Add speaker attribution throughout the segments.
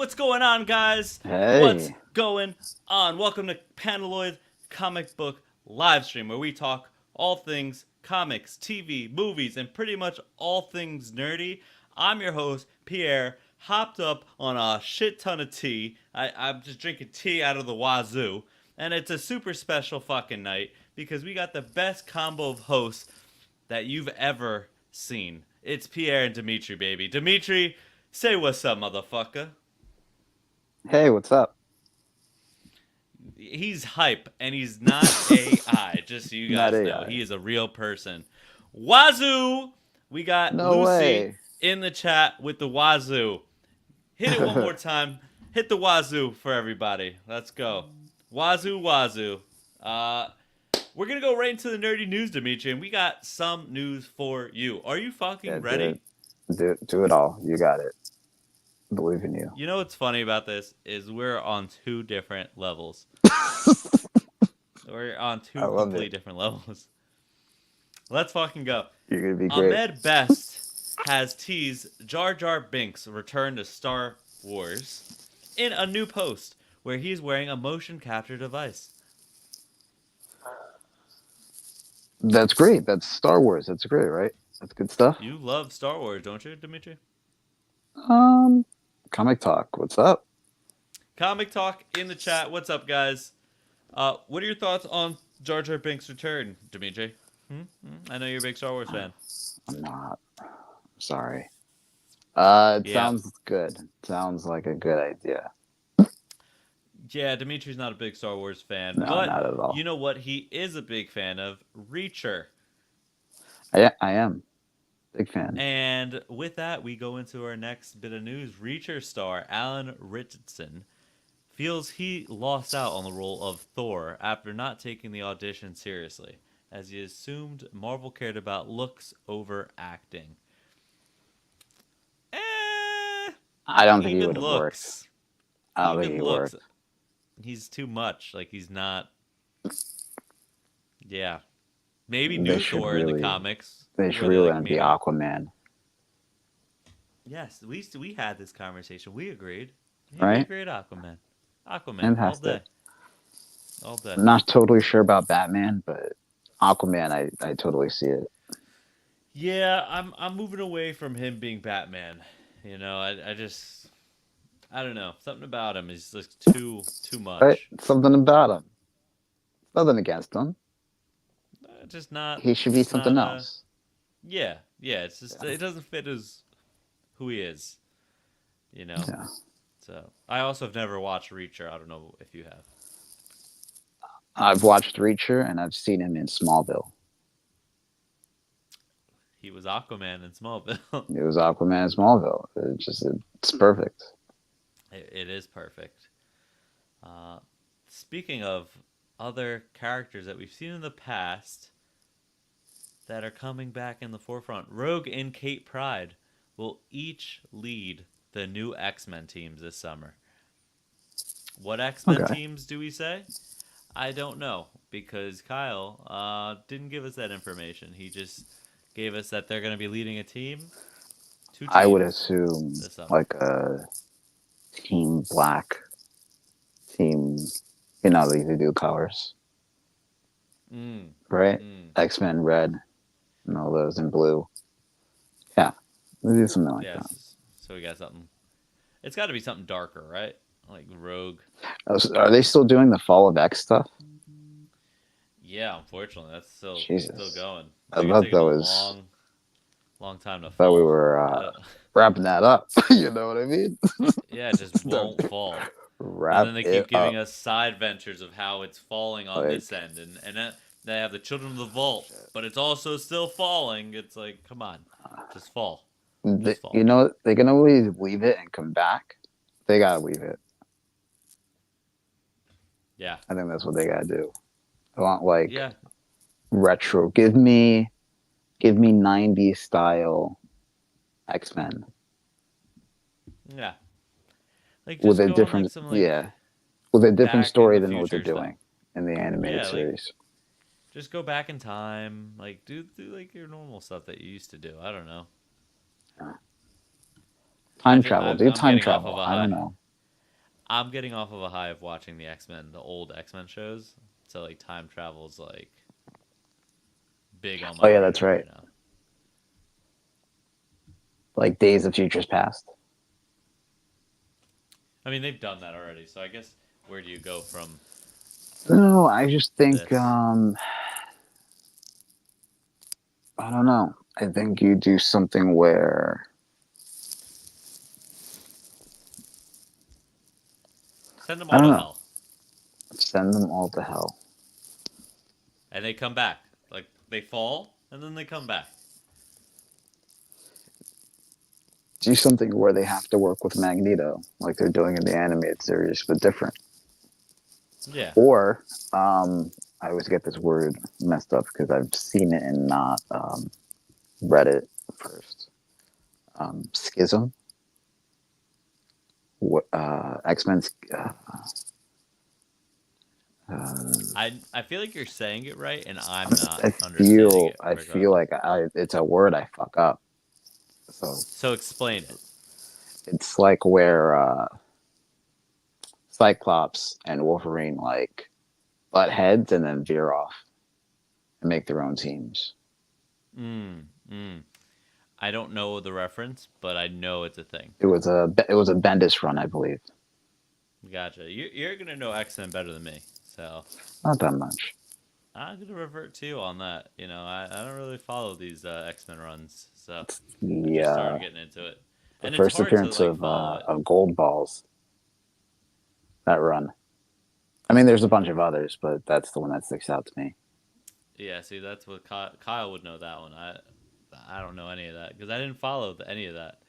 Speaker 1: What's going on, guys? What's
Speaker 2: Hey,
Speaker 1: going on? Welcome to Panaloid Comic Book Livestream, where we talk all things comics, TV, movies, and pretty much all things nerdy. I'm your host, Pierre, hopped up on a shit ton of tea. I'm just drinking tea out of the wazoo. And it's a super special fucking night because we got the best combo of hosts that you've ever seen. It's Pierre and Dimitri, baby. Dimitri, say what's up, motherfucker.
Speaker 2: hey, what's up?
Speaker 1: He's hype and he's not AI, just so you
Speaker 2: Not
Speaker 1: guys know.
Speaker 2: AI.
Speaker 1: He is a real person. Wazoo! We got
Speaker 2: No
Speaker 1: Lucy
Speaker 2: way.
Speaker 1: in the chat with the Wazoo. Hit it one more time. Hit the Wazoo for everybody. Let's go. Wazoo, Wazoo. Uh, we're going to go right into the nerdy news, Dimitri, and we got some news for you. Are you
Speaker 2: Yeah,
Speaker 1: fucking
Speaker 2: do it.
Speaker 1: ready?
Speaker 2: Do it all. You got it. Believe in you.
Speaker 1: You know what's funny about this is we're on two different levels. We're on
Speaker 2: I
Speaker 1: two
Speaker 2: love
Speaker 1: completely
Speaker 2: it.
Speaker 1: different levels. Let's fucking go.
Speaker 2: You're gonna be great.
Speaker 1: Ahmed Best has teased Jar Jar Binks' return to Star Wars in a new post where he's wearing a motion capture device.
Speaker 2: That's great. That's Star Wars. That's great, right? That's good stuff.
Speaker 1: You love Star Wars, don't you, Dimitri?
Speaker 2: Um, Comic Talk. What's up?
Speaker 1: Comic Talk in the chat. What's up, guys? What are your thoughts on Jar Jar Binks' return, Dimitri? I know you're a big Star Wars fan.
Speaker 2: I'm not. Sorry. It
Speaker 1: Yeah.
Speaker 2: sounds good. Sounds like a good idea.
Speaker 1: Yeah, Dimitri's not a big Star Wars fan,
Speaker 2: No,
Speaker 1: but
Speaker 2: not at
Speaker 1: you
Speaker 2: all.
Speaker 1: know what he is a big fan of? Reacher.
Speaker 2: I am big fan.
Speaker 1: And with that, we go into our next bit of news. Reacher star Alan Richardson feels he lost out on the role of Thor after not taking the audition seriously, as he assumed Marvel cared about looks over acting. Eh,
Speaker 2: I don't think he
Speaker 1: even
Speaker 2: would have worked.
Speaker 1: looks.
Speaker 2: I don't think
Speaker 1: Even
Speaker 2: he
Speaker 1: looks.
Speaker 2: worked.
Speaker 1: He's too much. Like, he's not. Yeah. Maybe
Speaker 2: They
Speaker 1: new
Speaker 2: should
Speaker 1: Thor in the
Speaker 2: really.
Speaker 1: comics,
Speaker 2: They should
Speaker 1: where they
Speaker 2: really
Speaker 1: like
Speaker 2: want to be
Speaker 1: maybe.
Speaker 2: Aquaman,
Speaker 1: Yes, we had this conversation. We agreed. He'd be a
Speaker 2: right?
Speaker 1: great Aquaman. Aquaman all
Speaker 2: Fantastic.
Speaker 1: day, all day.
Speaker 2: I'm not totally sure about Batman, but Aquaman, I totally see it.
Speaker 1: Yeah, I'm moving away from him being Batman. You know, I just I don't know, something about him is just too
Speaker 2: Right?
Speaker 1: much.
Speaker 2: Something about him. Nothing against him.
Speaker 1: Just not.
Speaker 2: He should be
Speaker 1: It's not
Speaker 2: something
Speaker 1: a.
Speaker 2: else.
Speaker 1: Yeah. It's just
Speaker 2: Yeah.
Speaker 1: it doesn't fit as who he is. You know.
Speaker 2: Yeah.
Speaker 1: So I also have never watched Reacher. I don't know if you have.
Speaker 2: I've watched Reacher and I've seen him in Smallville.
Speaker 1: He was Aquaman in Smallville.
Speaker 2: It was Aquaman in Smallville. It's perfect.
Speaker 1: It is perfect. Uh, Speaking of other characters that we've seen in the past that are coming back in the forefront, Rogue and Kate Pride will each lead the new X-Men teams this summer. What X-Men
Speaker 2: Okay.
Speaker 1: teams do we say? I don't know because Kyle didn't give us that information. He just gave us that they're going to be leading a team, two
Speaker 2: I would
Speaker 1: teams
Speaker 2: assume
Speaker 1: this summer.
Speaker 2: like a Team Black, Team, they do colors,
Speaker 1: Mm,
Speaker 2: right?
Speaker 1: mm.
Speaker 2: X-Men Red and all those in blue. Yeah, we do something like that.
Speaker 1: Yes. So we got something. It's got to be something darker, right? Like Rogue.
Speaker 2: Are they still doing the Fall of X stuff?
Speaker 1: Yeah, unfortunately, that's still
Speaker 2: Jesus.
Speaker 1: going.
Speaker 2: I
Speaker 1: Maybe it's
Speaker 2: thought
Speaker 1: taking
Speaker 2: that
Speaker 1: a
Speaker 2: was.
Speaker 1: long time to
Speaker 2: I thought we
Speaker 1: fall.
Speaker 2: were
Speaker 1: Uh,
Speaker 2: wrapping that up. You know what I mean?
Speaker 1: yeah, it just won't fall. And
Speaker 2: Wrap
Speaker 1: then they
Speaker 2: it
Speaker 1: keep giving
Speaker 2: up.
Speaker 1: us side ventures of how it's falling on
Speaker 2: Like,
Speaker 1: this end, and they have the Children of the Vault, but it's also still falling. It's like, come on, just fall, just fall.
Speaker 2: they can always leave it and come back. They gotta leave it.
Speaker 1: Yeah,
Speaker 2: I think that's what they gotta do. I want like
Speaker 1: yeah,
Speaker 2: retro. Give me 90s style X-Men
Speaker 1: yeah. Like
Speaker 2: with
Speaker 1: just
Speaker 2: a
Speaker 1: go on like
Speaker 2: different
Speaker 1: some like
Speaker 2: yeah, with a different
Speaker 1: back in
Speaker 2: story
Speaker 1: the
Speaker 2: than what they're
Speaker 1: future stuff.
Speaker 2: doing in the animated
Speaker 1: Yeah, like
Speaker 2: series.
Speaker 1: just go back in time. Like do like your normal stuff that you used to do. I don't know.
Speaker 2: Time travel. Do
Speaker 1: I'm
Speaker 2: time
Speaker 1: getting off of
Speaker 2: travel.
Speaker 1: a
Speaker 2: I don't
Speaker 1: high.
Speaker 2: know.
Speaker 1: I'm getting off of a high of watching the X-Men, the old X-Men shows. So like time travel's like big on
Speaker 2: Oh
Speaker 1: my
Speaker 2: yeah, that's
Speaker 1: radar
Speaker 2: right.
Speaker 1: right now.
Speaker 2: Like Days of Futures Past.
Speaker 1: I mean, they've done that already. So I guess where do you go from
Speaker 2: No, I just think
Speaker 1: this?
Speaker 2: I don't know. I think you do something where
Speaker 1: Send them
Speaker 2: I
Speaker 1: all
Speaker 2: don't
Speaker 1: to
Speaker 2: know.
Speaker 1: hell,
Speaker 2: Send them all to hell.
Speaker 1: and they come back. Like they fall and then they come back.
Speaker 2: Do something where they have to work with Magneto, like they're doing in the animated series, but different.
Speaker 1: Yeah.
Speaker 2: Or I always get this word messed up because I've seen it and not read it first. Schism. X Men.
Speaker 1: I feel like you're saying it right, and I'm not
Speaker 2: I
Speaker 1: understanding
Speaker 2: feel
Speaker 1: it
Speaker 2: I feel
Speaker 1: correctly.
Speaker 2: like it's a word I fuck up. So
Speaker 1: So explain it.
Speaker 2: it's like where Cyclops and Wolverine like butt heads and then veer off and make their own teams.
Speaker 1: Mm, mm. I don't know the reference, but I know it's a thing.
Speaker 2: It was a Bendis run, I believe.
Speaker 1: Gotcha. You're gonna know X-Men better than me, so
Speaker 2: Not that much.
Speaker 1: I'm gonna revert to you on that. You know, I don't really follow these X-Men runs, so I
Speaker 2: The
Speaker 1: just started getting into it,
Speaker 2: the
Speaker 1: and it's
Speaker 2: first
Speaker 1: hard to
Speaker 2: appearance
Speaker 1: like follow it.
Speaker 2: of Gold Balls, that run. I mean, there's a bunch of others, but that's the one that sticks out to me.
Speaker 1: Yeah, see, that's what Kyle would know that one. I don't know any of that because I didn't follow any of that.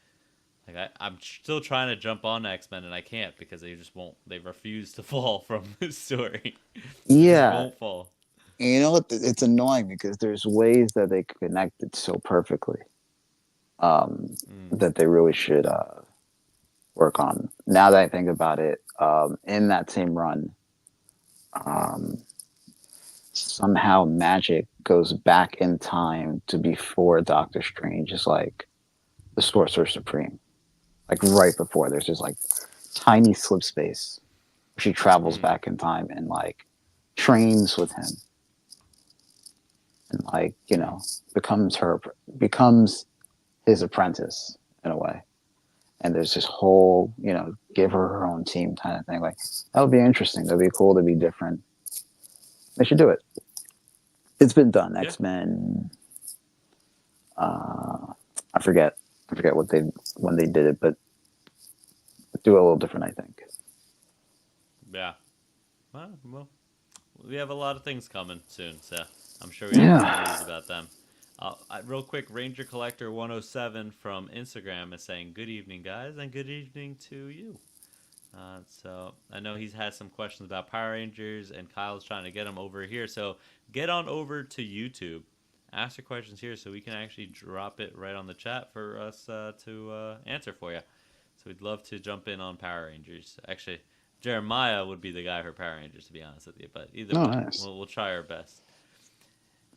Speaker 1: Like I'm still trying to jump on X Men and I can't because they just won't. They refuse to fall from this story. They just
Speaker 2: Yeah,
Speaker 1: won't fall.
Speaker 2: and you know what? It's annoying because there's ways that they connect it so perfectly
Speaker 1: Mm,
Speaker 2: that they really should work on. Now that I think about it, in that same run, um, somehow magic goes back in time to before Doctor Strange is like the Sorcerer Supreme. Like right before, there's this like tiny slip space where she travels
Speaker 1: mm.
Speaker 2: back in time and like trains with him and like becomes his apprentice in a way. And there's this whole give her own team kind of thing. Like that would be interesting. That'd be cool. To be different. They should do it. It's been done.
Speaker 1: Yeah,
Speaker 2: X Men. Uh, I forget. I forget what they when they did it, but do it a little different. I think.
Speaker 1: yeah. Well, we have a lot of things coming soon, so I'm sure we have more
Speaker 2: Yeah.
Speaker 1: news about them. Real quick, Ranger Collector 107 from Instagram is saying, "Good evening, guys, and good evening to you." So I know he's had some questions about Power Rangers, and Kyle's trying to get him over here. So get on over to YouTube, ask your questions here, so we can actually drop it right on the chat for us to answer for you. So we'd love to jump in on Power Rangers. Actually, Jeremiah would be the guy for Power Rangers, to be honest with you. But either
Speaker 2: Oh,
Speaker 1: way,
Speaker 2: nice.
Speaker 1: we'll try our best.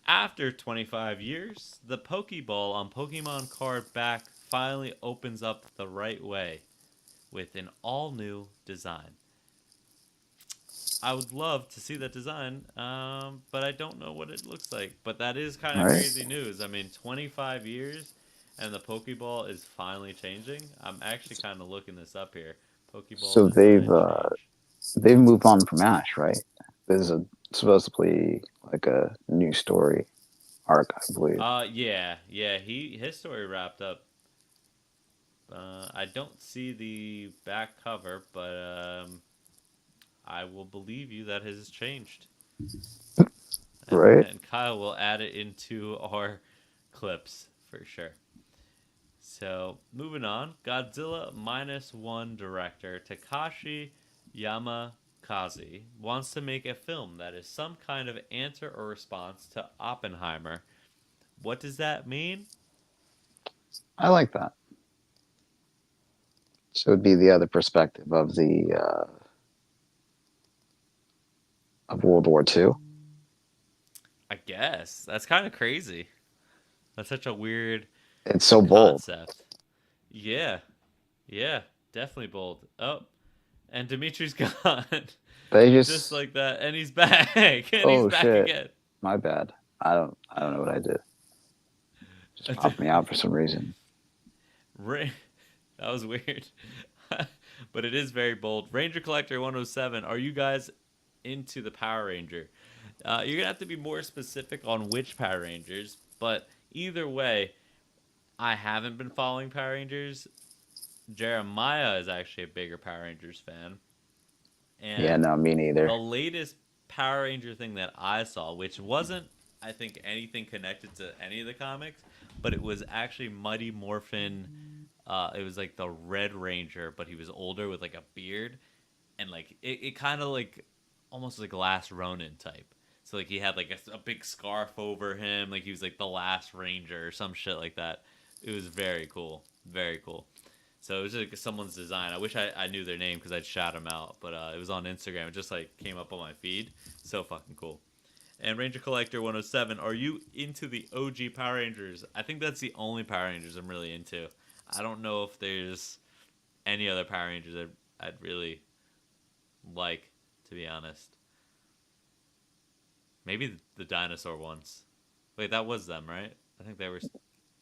Speaker 1: After 25 years, the Pokeball on Pokemon Card Back finally opens up the right way with an all new design. I would love to see that design, but I don't know what it looks like. But that is kind
Speaker 2: All
Speaker 1: of
Speaker 2: right.
Speaker 1: crazy news. I mean, 25 years and the Pokeball is finally changing. I'm actually kind of looking this up here. Pokeball
Speaker 2: So they've
Speaker 1: design change.
Speaker 2: they've moved on from Ash, right? This is supposedly like a new story arc, I believe.
Speaker 1: Yeah. His story wrapped up. I don't see the back cover, but I will believe you that his has changed.
Speaker 2: Right.
Speaker 1: And Kyle will add it into our clips for sure. So moving on, Godzilla minus one director Takashi Yamakaze wants to make a film that is some kind of answer or response to Oppenheimer. What does that mean?
Speaker 2: I like that. So it'd be the other perspective of the of World War II.
Speaker 1: I guess that's kind of crazy. That's such a weird
Speaker 2: It's so bold.
Speaker 1: concept. Yeah, yeah, definitely bold. Oh, And Dimitri's gone.
Speaker 2: They
Speaker 1: Just
Speaker 2: just.
Speaker 1: like that. And he's back. And he's
Speaker 2: Oh
Speaker 1: back
Speaker 2: shit!
Speaker 1: again.
Speaker 2: My bad. I don't know what I did. Just popped me out for some reason.
Speaker 1: Ra- that was weird. But it is very bold. Ranger Collector 107. Are you guys into the Power Ranger? You're gonna have to be more specific on which Power Rangers, but either way, I haven't been following Power Rangers. Jeremiah is actually a bigger Power Rangers fan,
Speaker 2: Yeah,
Speaker 1: and
Speaker 2: no, me
Speaker 1: the
Speaker 2: neither.
Speaker 1: latest Power Ranger thing that I saw, which wasn't, I think, anything connected to any of the comics, but it was actually Mighty Morphin. It was like the Red Ranger, but he was older with like a beard, and like it kind of like almost like Last Ronin type. So like he had like a big scarf over him, like he was like the last ranger or some shit like that. It was very cool, very cool. So it was like someone's design. I wish I knew their name because I'd shout them out, but it was on Instagram. It just like came up on my feed. So fucking cool. And Ranger Collector 107, are you into the OG Power Rangers? I think that's the only Power Rangers I'm really into. I don't know if there's any other Power Rangers I'd really like, to be honest. Maybe the dinosaur ones. Wait, that was them, right? I think they were.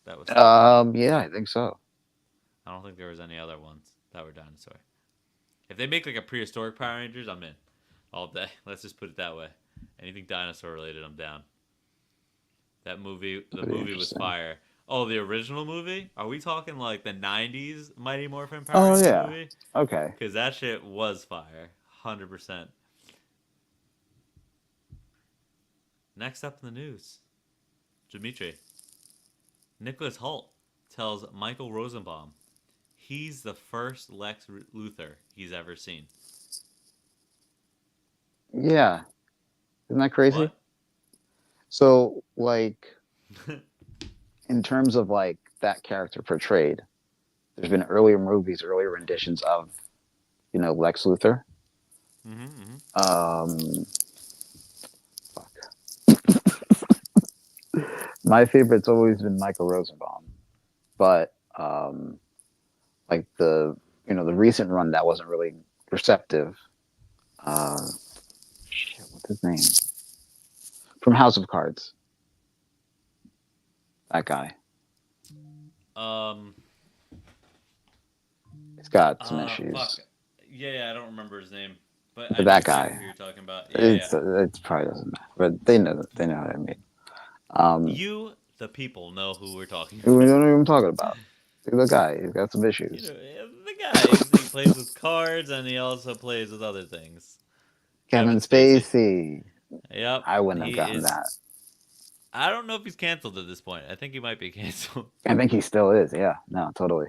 Speaker 1: That was still them.
Speaker 2: Yeah, I think so.
Speaker 1: I don't think there was any other ones that were dinosaur. If they make like a prehistoric Power Rangers, I'm in all day. Let's just put it that way. Anything dinosaur related, I'm down. That movie, the
Speaker 2: Pretty
Speaker 1: movie was
Speaker 2: interesting.
Speaker 1: fire. Oh, the original movie? Are we talking like the '90s Mighty Morphin Power
Speaker 2: Oh
Speaker 1: Ranger
Speaker 2: yeah.
Speaker 1: movie?
Speaker 2: Okay.
Speaker 1: Because that shit was fire, 100%. Next up in the news, Dimitri. Nicholas Hoult tells Michael Rosenbaum he's the first Lex Luthor he's ever seen.
Speaker 2: Yeah. Isn't that crazy?
Speaker 1: What?
Speaker 2: So, like, in terms of like that character portrayed, there's been earlier movies, earlier renditions of, Lex Luthor.
Speaker 1: Mm-hmm.
Speaker 2: Um, my favorite's always been Michael Rosenbaum, but like the recent run that wasn't really receptive. Uh, shit, what's his name? From House of Cards. That guy.
Speaker 1: Um.
Speaker 2: He's got some
Speaker 1: Fuck.
Speaker 2: issues.
Speaker 1: Yeah, I don't remember his name, but I
Speaker 2: But
Speaker 1: know
Speaker 2: that
Speaker 1: exactly
Speaker 2: guy,
Speaker 1: who you're talking about. Yeah, yeah.
Speaker 2: it probably doesn't matter, but they know what I mean. Um,
Speaker 1: You, the people, know who we're talking
Speaker 2: we don't
Speaker 1: about.
Speaker 2: know what I'm talking about. The guy, he's got some
Speaker 1: You
Speaker 2: issues.
Speaker 1: know, the guy. He plays with cards and he also plays with other things.
Speaker 2: Kevin
Speaker 1: Kevin Spacey.
Speaker 2: Spacey.
Speaker 1: Yep.
Speaker 2: I wouldn't have
Speaker 1: He
Speaker 2: gotten
Speaker 1: is.
Speaker 2: that.
Speaker 1: I don't know if he's canceled at this point. I think he might be canceled.
Speaker 2: I think he still is. Yeah, no, totally.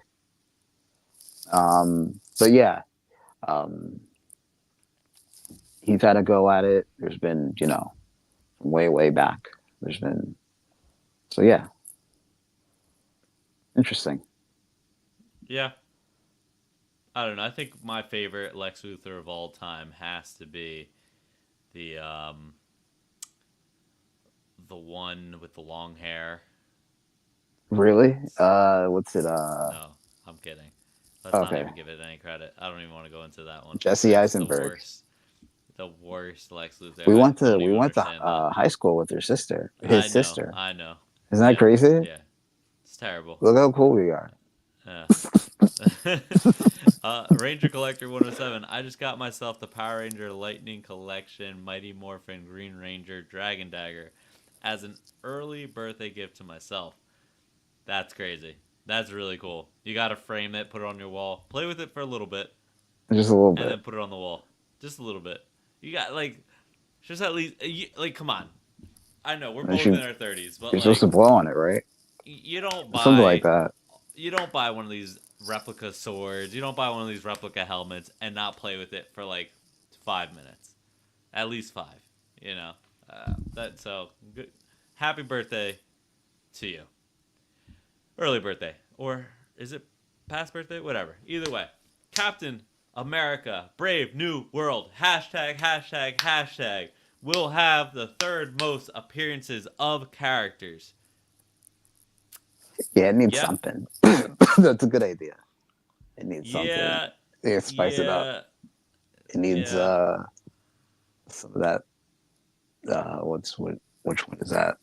Speaker 2: But yeah, um, he's had a go at it. There's been, way, way back. There's been, so yeah, interesting.
Speaker 1: Yeah. I don't know. I think my favorite Lex Luthor of all time has to be the the one with the long hair.
Speaker 2: Really? What's it?
Speaker 1: No, I'm kidding. Let's not
Speaker 2: Okay,
Speaker 1: even give it any credit. I don't even want to go into that one.
Speaker 2: Jesse
Speaker 1: That's the
Speaker 2: Eisenberg.
Speaker 1: worst. The worst Lex Luthor.
Speaker 2: We
Speaker 1: I
Speaker 2: went to
Speaker 1: don't
Speaker 2: we
Speaker 1: even
Speaker 2: went to
Speaker 1: understand that.
Speaker 2: high school with her sister,
Speaker 1: I
Speaker 2: his
Speaker 1: know.
Speaker 2: sister.
Speaker 1: I know.
Speaker 2: Isn't that
Speaker 1: Yeah.
Speaker 2: crazy?
Speaker 1: Yeah. It's terrible.
Speaker 2: Look how cool we are.
Speaker 1: Yeah. Ranger Collector 107. I just got myself the Power Ranger Lightning Collection Mighty Morphin Green Ranger Dragon Dagger as an early birthday gift to myself. That's crazy. That's really cool. You gotta frame it, put it on your wall, play with it for a little bit,
Speaker 2: Just a little
Speaker 1: and
Speaker 2: bit.
Speaker 1: then put it on the wall. Just a little bit. You got like, just at least like, come on. I know we're
Speaker 2: And
Speaker 1: both in our 30s, but
Speaker 2: you're supposed to
Speaker 1: like,
Speaker 2: blow on it, right?
Speaker 1: you don't
Speaker 2: Something like
Speaker 1: buy
Speaker 2: that.
Speaker 1: one of these replica swords. You don't buy one of these replica helmets and not play with it for like 5 minutes, at least five. You know, that so good. Happy birthday to you. Early birthday, or is it past birthday? Whatever. Either way, Captain America, Brave New World. Hashtag hashtag hashtag. Will have the third most appearances of characters.
Speaker 2: Yeah, it needs
Speaker 1: Yeah,
Speaker 2: something. That's a good idea. It needs something.
Speaker 1: yeah,
Speaker 2: Yeah, spice it up.
Speaker 1: yeah.
Speaker 2: It needs
Speaker 1: Yeah.
Speaker 2: some of that. Which one is that?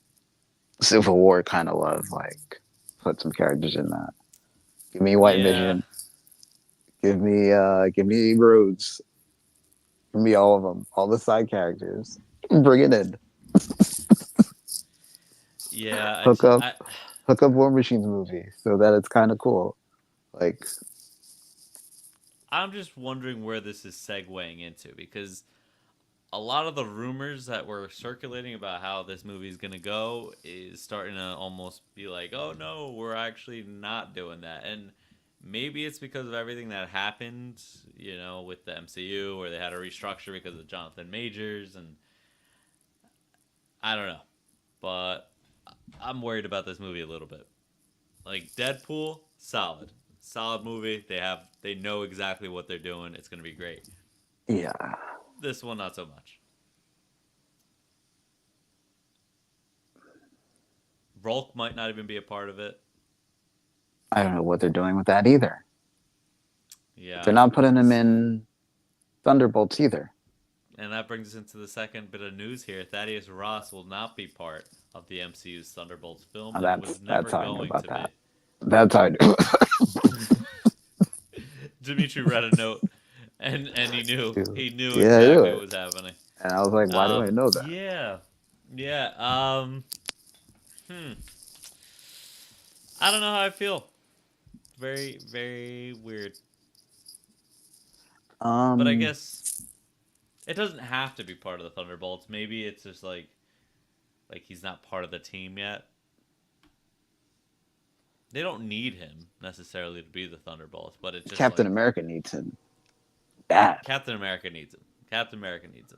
Speaker 2: Civil War kind of love. Like, put some characters in that. Give me White
Speaker 1: Yeah.
Speaker 2: Vision. Give me Rhodes. Give me all of them. All the side characters. Bring it in.
Speaker 1: Yeah.
Speaker 2: Hook up hook up War Machine's movie so that it's kind of cool. Like,
Speaker 1: I'm just wondering where this is segueing into because a lot of the rumors that were circulating about how this movie is going to go is starting to almost be like, oh no, we're actually not doing that. And maybe it's because of everything that happened, with the MCU, where they had to restructure because of Jonathan Majors. And I don't know. But I'm worried about this movie a little bit. Like, Deadpool, solid. Solid movie. They know exactly what they're doing. It's going to be great.
Speaker 2: yeah.
Speaker 1: This one, not so much. Rolk might not even be a part of it.
Speaker 2: I don't know what they're doing with that either.
Speaker 1: Yeah.
Speaker 2: They're not putting him in Thunderbolts either.
Speaker 1: And that brings us into the second bit of news here. Thaddeus Ross will not be part of the MCU's Thunderbolts film, and it was never
Speaker 2: That's how I know
Speaker 1: going
Speaker 2: about
Speaker 1: to
Speaker 2: that.
Speaker 1: be.
Speaker 2: That's how I do.
Speaker 1: Dimitri read a note, and he knew
Speaker 2: Yeah, I knew
Speaker 1: exactly
Speaker 2: it.
Speaker 1: what was happening.
Speaker 2: And I was like, why do I know that?
Speaker 1: Yeah. I don't know how I feel. Very, very weird. But I guess it doesn't have to be part of the Thunderbolts. Maybe it's just like he's not part of the team yet. They don't need him necessarily to be the Thunderbolts, but it's just
Speaker 2: Captain America needs him bad.
Speaker 1: Captain America needs him. Captain America needs him.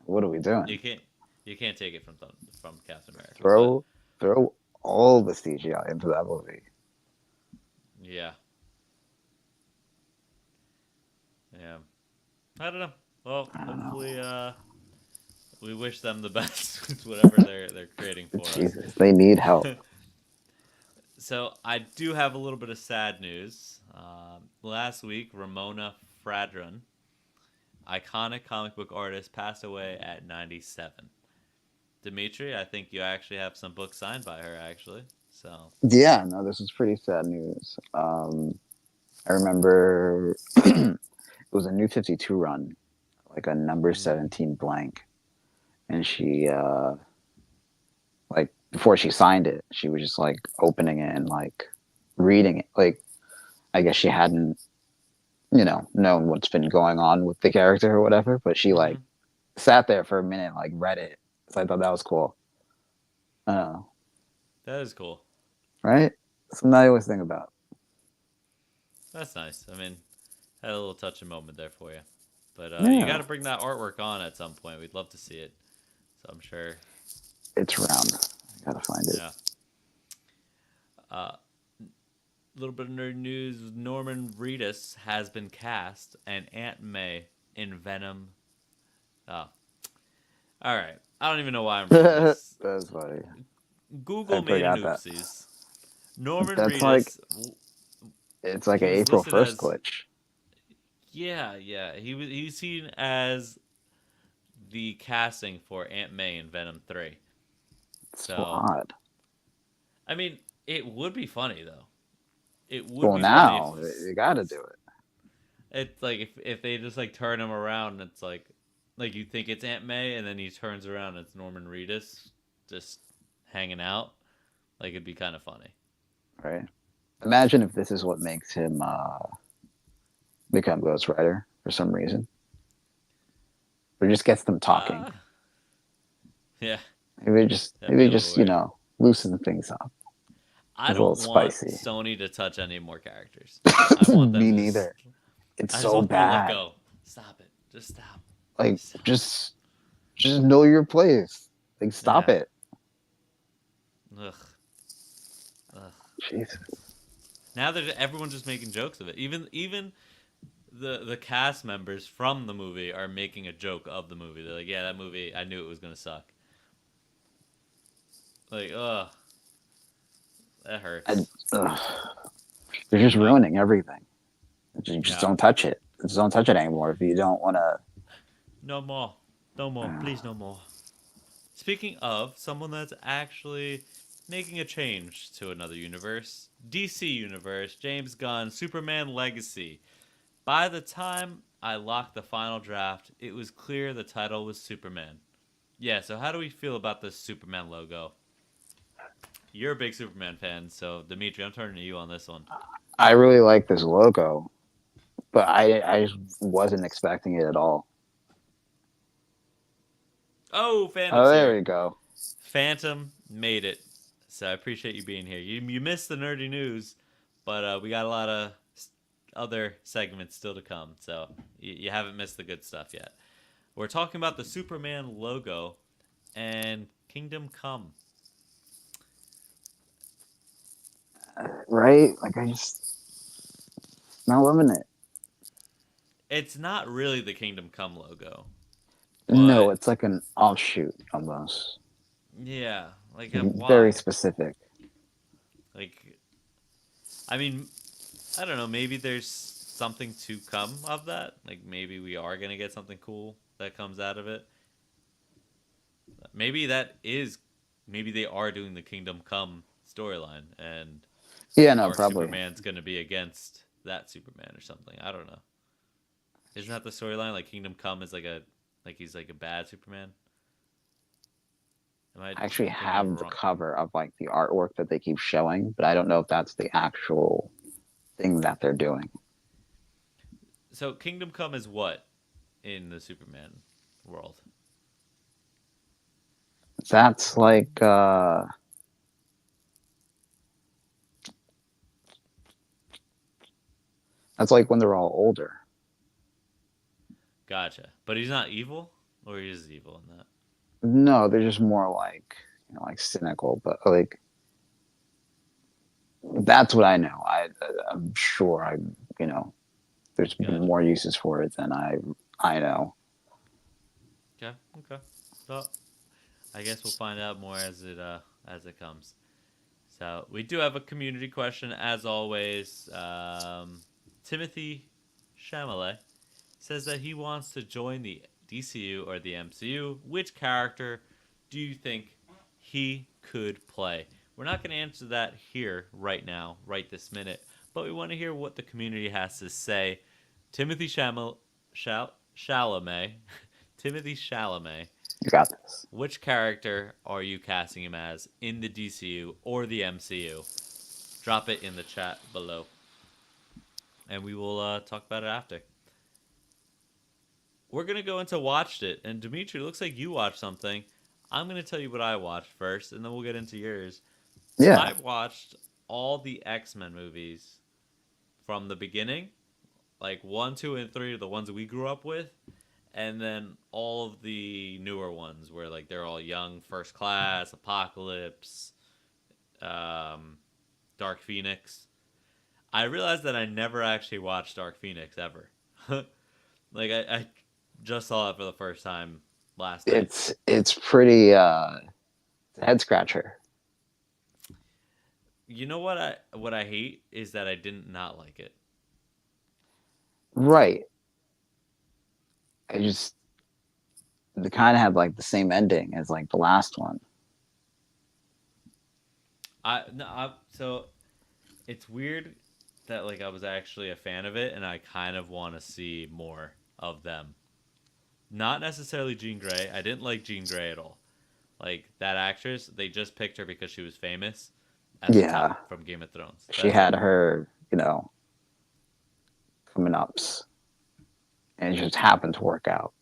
Speaker 2: What are we doing?
Speaker 1: You can't take it from Captain America.
Speaker 2: Throw all the CGI into that movie.
Speaker 1: Yeah. Yeah. I don't know. Well, hopefully, we wish them the best with whatever they're creating for
Speaker 2: Jesus,
Speaker 1: us.
Speaker 2: they need help.
Speaker 1: So I do have a little bit of sad news. Last week, Ramona Fradron, iconic comic book artist, passed away at 97. Dimitri, I think you actually have some books signed by her, actually. So
Speaker 2: Yeah, no, this is pretty sad news. I remember it was a New 52 run, like a number 17 blank. And she, like, before she signed it, she was just like opening it and like reading it. Like, I guess she hadn't, known what's been going on with the character or whatever, but she like sat there for a minute, like read it. So I thought that was cool.
Speaker 1: that is cool.
Speaker 2: Right? Something I always think about.
Speaker 1: That's nice. I mean, had a little touching moment there for you. But
Speaker 2: Yeah.
Speaker 1: you got to bring that artwork on at some point. We'd love to see it. So I'm sure.
Speaker 2: It's around. I gotta find it.
Speaker 1: Yeah. A little bit of nerd news. Norman Reedus has been cast and Aunt May in Venom. Oh. All right. I don't even know why I'm reading this.
Speaker 2: That's funny.
Speaker 1: Google made an oopsies. Norman
Speaker 2: That's
Speaker 1: Reedus.
Speaker 2: It's like an
Speaker 1: he was
Speaker 2: April
Speaker 1: listed
Speaker 2: 1st
Speaker 1: as-
Speaker 2: glitch.
Speaker 1: Yeah. He's seen as the casting for Aunt May in Venom 3.
Speaker 2: So odd.
Speaker 1: I mean, it would be funny though. It would.
Speaker 2: Well,
Speaker 1: be
Speaker 2: now
Speaker 1: funny
Speaker 2: you gotta do it.
Speaker 1: It's like if they just like turn him around, it's like you think it's Aunt May, and then he turns around, and it's Norman Reedus just hanging out. Like, it'd be kind of funny,
Speaker 2: Right? Imagine if this is what makes him become Ghost Rider for some reason, or just gets them talking.
Speaker 1: Yeah.
Speaker 2: Maybe just loosen things up.
Speaker 1: I
Speaker 2: It's a
Speaker 1: don't
Speaker 2: little
Speaker 1: want
Speaker 2: spicy.
Speaker 1: Sony to touch any more characters. I want them
Speaker 2: Me
Speaker 1: to
Speaker 2: neither. It's
Speaker 1: I just
Speaker 2: so
Speaker 1: want them to let
Speaker 2: bad.
Speaker 1: go. Stop it. Just stop.
Speaker 2: Like, just know your place. Like, stop
Speaker 1: Yeah.
Speaker 2: it.
Speaker 1: Ugh.
Speaker 2: Jesus.
Speaker 1: Now everyone's just making jokes of it. Even the cast members from the movie are making a joke of the movie. They're like, "Yeah, that movie. I knew it was gonna suck." Like, ugh, that hurts.
Speaker 2: They're just ruining everything. You just don't touch it. Just don't touch it anymore if you don't want to
Speaker 1: No more. No more. Please, no more. Speaking of someone that's actually making a change to another universe, DC Universe, James Gunn, Superman Legacy. By the time I locked the final draft, it was clear the title was Superman. Yeah, so how do we feel about this Superman logo? You're a big Superman fan, so Dimitri, I'm turning to you on this one.
Speaker 2: I really like this logo, but I just wasn't expecting it at all.
Speaker 1: Oh,
Speaker 2: Oh,
Speaker 1: Phantom's
Speaker 2: there
Speaker 1: here.
Speaker 2: we go.
Speaker 1: Phantom made it. So I appreciate you being here. You missed the nerdy news, but we got a lot of other segments still to come. So you haven't missed the good stuff yet. We're talking about the Superman logo and Kingdom Come.
Speaker 2: Right? Like I just not loving it.
Speaker 1: It's not really the Kingdom Come logo,
Speaker 2: No,
Speaker 1: but
Speaker 2: it's like an offshoot almost.
Speaker 1: yeah, like
Speaker 2: Very
Speaker 1: why?
Speaker 2: specific.
Speaker 1: Like, I mean, I don't know. Maybe there's something to come of that. Like maybe we are gonna get something cool that comes out of it. Maybe that is. Maybe they are doing the Kingdom Come storyline, and
Speaker 2: Yeah, no,
Speaker 1: our
Speaker 2: probably.
Speaker 1: Superman's gonna be against that Superman or something. I don't know. Isn't that the storyline? Like Kingdom Come is like he's like a bad Superman. Am I
Speaker 2: I actually
Speaker 1: thinking of
Speaker 2: have the
Speaker 1: wrong?
Speaker 2: cover of like the artwork that they keep showing, but I don't know if that's the actual thing that they're doing.
Speaker 1: So Kingdom Come is what in the Superman world?
Speaker 2: That's like that's like when they're all older.
Speaker 1: Gotcha. But he's not evil, or he is evil in that.
Speaker 2: No, they're just more like like cynical, but like that's what I know. I'm sure you know there's
Speaker 1: Gotcha.
Speaker 2: more uses for it than I know.
Speaker 1: Okay. Okay. So I guess we'll find out more as it comes. So we do have a community question as always. Timothy Chalamet says that he wants to join the DCU or the MCU. Which character do you think he could play? We're not going to answer that here right now, right this minute, but we want to hear what the community has to say. Timothy Chalamet, Timothy Chalamet,
Speaker 2: You got this.
Speaker 1: which character are you casting him as in the DCU or the MCU? Drop it in the chat below, and we will talk about it after. We're gonna go into watched it, and Dimitri, looks like you watched something. I'm gonna tell you what I watched first, and then we'll get into yours.
Speaker 2: Yeah,
Speaker 1: I watched all the X-Men movies from the beginning, like 1, 2, and 3 are the ones we grew up with, and then all of the newer ones where like they're all young, First Class, Apocalypse, um, Dark Phoenix. I realized that I never actually watched Dark Phoenix ever. Like I just saw it for the first time last night.
Speaker 2: it's pretty it's a head scratcher.
Speaker 1: You know what I hate is that I didn't not like it.
Speaker 2: Right. I just they kind of have like the same ending as like the last one.
Speaker 1: I no I, so it's weird that like I was actually a fan of it and I kind of want to see more of them. Not necessarily Jean Grey. I didn't like Jean Grey at all. Like that actress, they just picked her because she was famous at the
Speaker 2: Yeah,
Speaker 1: time from Game of Thrones.
Speaker 2: she
Speaker 1: That's it.
Speaker 2: had her, coming ups, and it just happened to work out.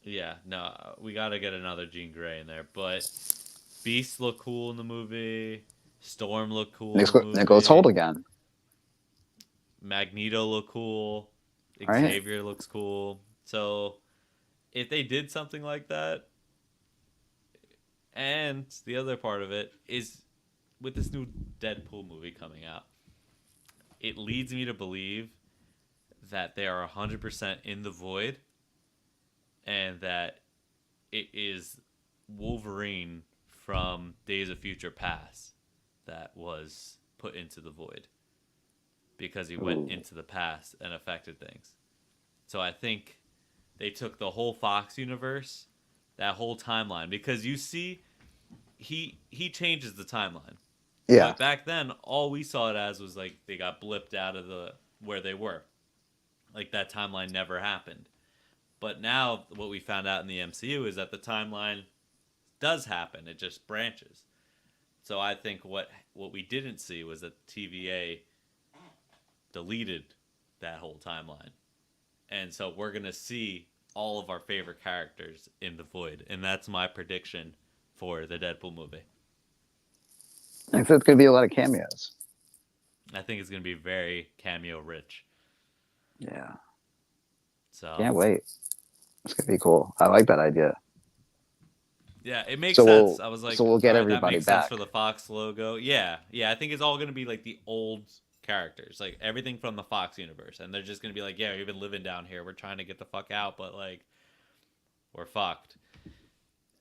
Speaker 1: Yeah, no, we got to get another Jean Grey in there. But Beast looked cool in the movie. Storm looked cool in the
Speaker 2: Nicholas Holt
Speaker 1: movie.
Speaker 2: again.
Speaker 1: Magneto looked cool.
Speaker 2: All right.
Speaker 1: Xavier looks cool. So if they did something like that, and the other part of it is with this new Deadpool movie coming out, it leads me to believe that they are 100% in the void and that it is Wolverine from Days of Future Past that was put into the void because he went
Speaker 2: Ooh.
Speaker 1: into the past and affected things. So I think they took the whole Fox universe, that whole timeline, because you see, he changes the timeline.
Speaker 2: Yeah.
Speaker 1: But back then, all we saw it as was like they got blipped out of the where they were. Like that timeline never happened. But now what we found out in the MCU is that the timeline does happen. It just branches. So I think what we didn't see was that TVA deleted that whole timeline. And so we're going to see all of our favorite characters in the void, and that's my prediction for the Deadpool movie.
Speaker 2: I think it's going to be a lot of cameos.
Speaker 1: I think it's going to be very cameo rich.
Speaker 2: Yeah.
Speaker 1: So
Speaker 2: Can't wait. It's going to be cool. I like that idea.
Speaker 1: yeah, it makes
Speaker 2: So
Speaker 1: sense.
Speaker 2: we'll
Speaker 1: I was like,
Speaker 2: so we'll get
Speaker 1: all right, that
Speaker 2: everybody
Speaker 1: makes sense
Speaker 2: back.
Speaker 1: for the Fox logo. Yeah, yeah. I think it's all going to be like the old characters, like everything from the Fox universe, and they're just going to be like, yeah, we've been living down here. We're trying to get the fuck out, but like, we're fucked.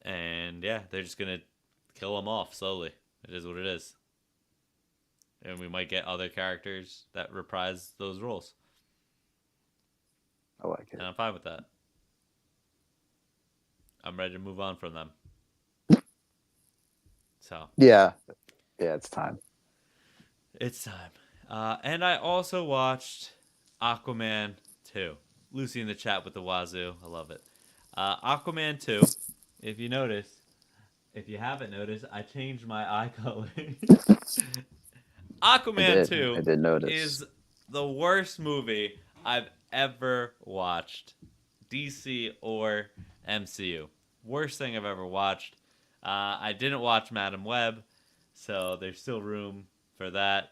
Speaker 1: And yeah, they're just going to kill them off slowly. It is what it is. And we might get other characters that reprise those roles.
Speaker 2: I like it.
Speaker 1: And I'm fine with that. I'm ready to move on from them. So
Speaker 2: Yeah. Yeah, it's time.
Speaker 1: it's time. And I also watched Aquaman 2. Lucy in the chat with the wazoo. I love it. Aquaman 2. If you notice, if you haven't noticed, I changed my eye color. Aquaman 2
Speaker 2: I did notice.
Speaker 1: is the worst movie I've ever watched. DC or MCU. Worst thing I've ever watched. I didn't watch Madam Web, so there's still room for that.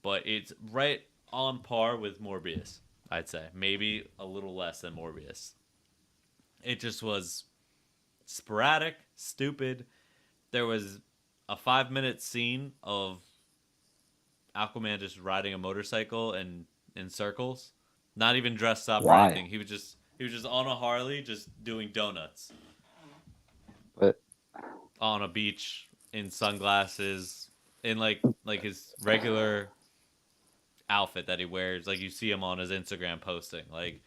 Speaker 1: But it's right on par with Morbius, I'd say. Maybe a little less than Morbius. It just was sporadic, stupid. There was a 5-minute scene of Aquaman just riding a motorcycle and in circles, not even dressed up or
Speaker 2: Why?
Speaker 1: anything. He was just on a Harley, just doing donuts
Speaker 2: But
Speaker 1: on a beach in sunglasses, in like his regular outfit that he wears. Like you see him on his Instagram posting. Like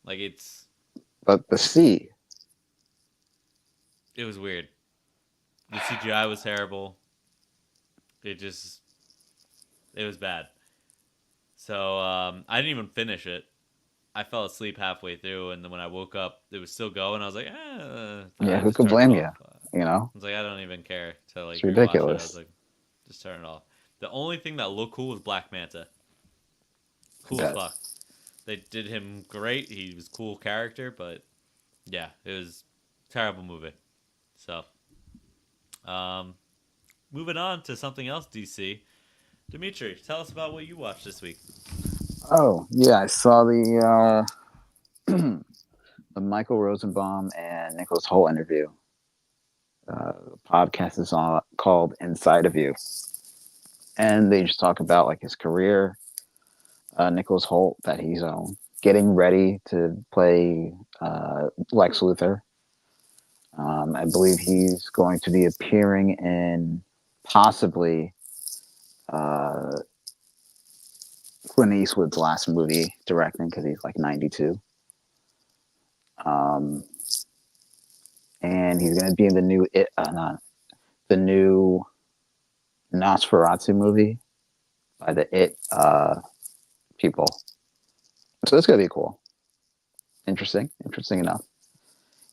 Speaker 1: it's
Speaker 2: but the sea.
Speaker 1: it was weird. The CGI was terrible. It was bad. So I didn't even finish it. I fell asleep halfway through, and then when I woke up, it was still going. I was like,
Speaker 2: Yeah,
Speaker 1: I
Speaker 2: who
Speaker 1: just
Speaker 2: could
Speaker 1: turned
Speaker 2: blame
Speaker 1: it
Speaker 2: you?
Speaker 1: off.
Speaker 2: You know,
Speaker 1: I was like, I don't even care to like
Speaker 2: it's
Speaker 1: rewatch it. I
Speaker 2: ridiculous.
Speaker 1: was like, just turn it off. The only thing that looked cool was Black Manta.
Speaker 2: I
Speaker 1: Cool as
Speaker 2: bet.
Speaker 1: fuck. They did him great. He was a cool character, but yeah, it was a terrible movie. So, moving on to something else, DC. Dimitri, tell us about what you watched this week.
Speaker 2: Oh yeah, I saw the Michael Rosenbaum and Nicholas Holt interview. The podcast is called Inside of You, and they just talk about like his career. Nicholas Holt that he's getting ready to play Lex Luthor. I believe he's going to be appearing in possibly Clint Eastwood's last movie directing because he's like 92. And he's going to be in the new not the new Nosferatu movie by the people. So it's going to be cool. Interesting enough.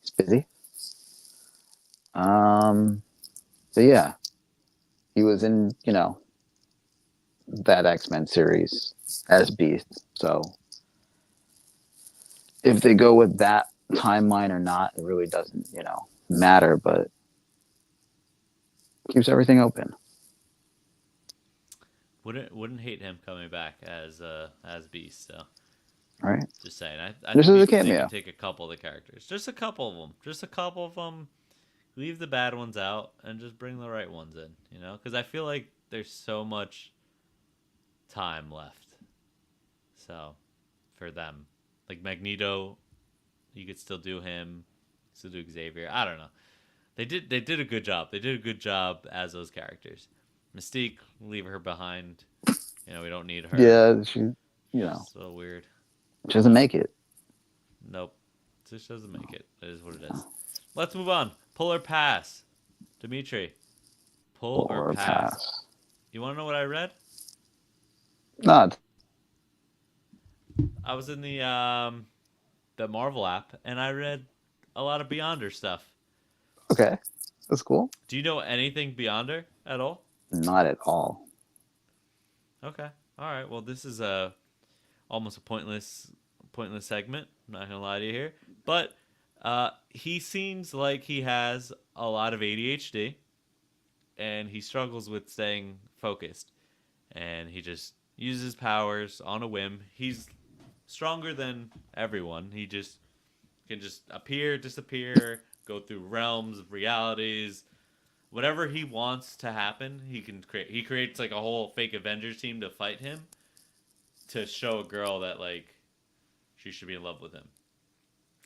Speaker 2: He's busy. So yeah, he was in that X-Men series as Beast. So if they go with that timeline or not, it really doesn't matter, but keeps everything open.
Speaker 1: Wouldn't hate him coming back as Beast. So
Speaker 2: All right,
Speaker 1: just saying, I
Speaker 2: this
Speaker 1: think
Speaker 2: is a
Speaker 1: they
Speaker 2: cameo.
Speaker 1: can take a couple of the characters, just a couple of them. Leave the bad ones out and just bring the right ones in. Because I feel like there's so much time left. So for them, like Magneto, you could still do him, still do Xavier. I don't know. They did a good job. They did a good job as those characters. Mystique, leave her behind. We don't need her.
Speaker 2: Yeah, she
Speaker 1: So weird.
Speaker 2: she doesn't make it.
Speaker 1: Nope. just doesn't make it. It is what it is. Let's move on. Pull or pass, Dimitri. Pull or
Speaker 2: or
Speaker 1: pass.
Speaker 2: pass.
Speaker 1: You want to know what I read?
Speaker 2: No,
Speaker 1: I was in the Marvel app and I read a lot of Beyonder stuff.
Speaker 2: okay. That's cool.
Speaker 1: Do you know anything Beyonder at all?
Speaker 2: Not at all.
Speaker 1: Okay. All right. Well, this is a almost a pointless segment. I'm not gonna lie to you here, but he seems like he has a lot of ADHD, and he struggles with staying focused, and he just uses his powers on a whim. He's stronger than everyone. He just can just appear, disappear, go through realms, realities, whatever he wants to happen. He can create. He creates like a whole fake Avengers team to fight him, to show a girl that like she should be in love with him,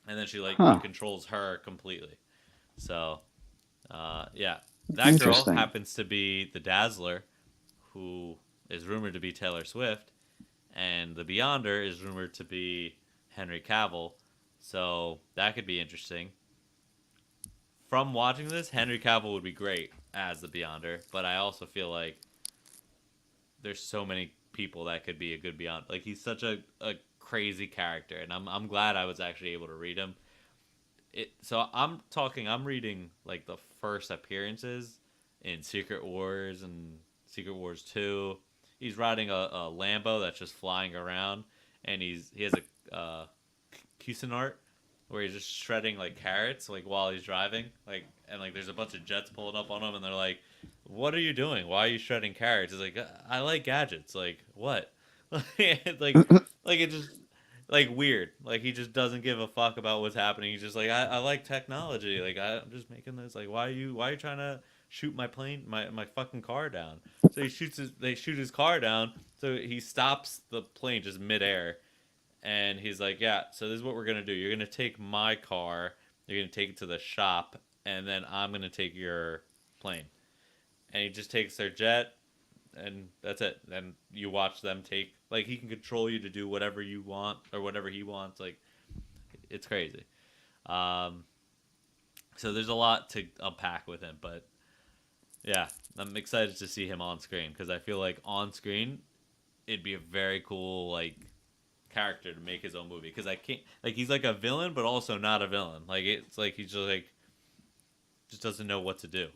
Speaker 1: and then she like he
Speaker 2: Huh.
Speaker 1: controls her completely. So, yeah, that girl
Speaker 2: Interesting.
Speaker 1: happens to be the Dazzler, who is rumored to be Taylor Swift, and the Beyonder is rumored to be Henry Cavill. So that could be interesting. From watching this, Henry Cavill would be great as the Beyonder, but I also feel like there's so many people that could be a good Beyond. Like he's such a crazy character, and I'm glad I was actually able to read him. I'm reading like the first appearances in Secret Wars and Secret Wars 2. He's riding a Lambo that's just flying around, and he has a Cuisinart where he's just shredding like carrots like while he's driving, like, and like there's a bunch of jets pulling up on him, and they're like, "What are you doing? Why are you shredding carrots?" He's like, "I like gadgets." Like what? like like it just like weird. Like he just doesn't give a fuck about what's happening. He's just like, I like technology. Like I'm just making this. Like why are you trying to shoot my plane my fucking car down? So they shoot his car down. So he stops the plane just midair, and he's like, yeah. So this is what we're gonna do. You're gonna take my car. You're gonna take it to the shop, and then I'm gonna take your plane. And he just takes their jet, and that's it. Then you watch them take, like, he can control you to do whatever you want or whatever he wants. Like it's crazy. Um, so there's a lot to unpack with him, but yeah, I'm excited to see him on screen because I feel like on screen it'd be a very cool like character to make his own movie because I can't like he's like a villain but also not a villain. Like it's like he's just like just doesn't know what to do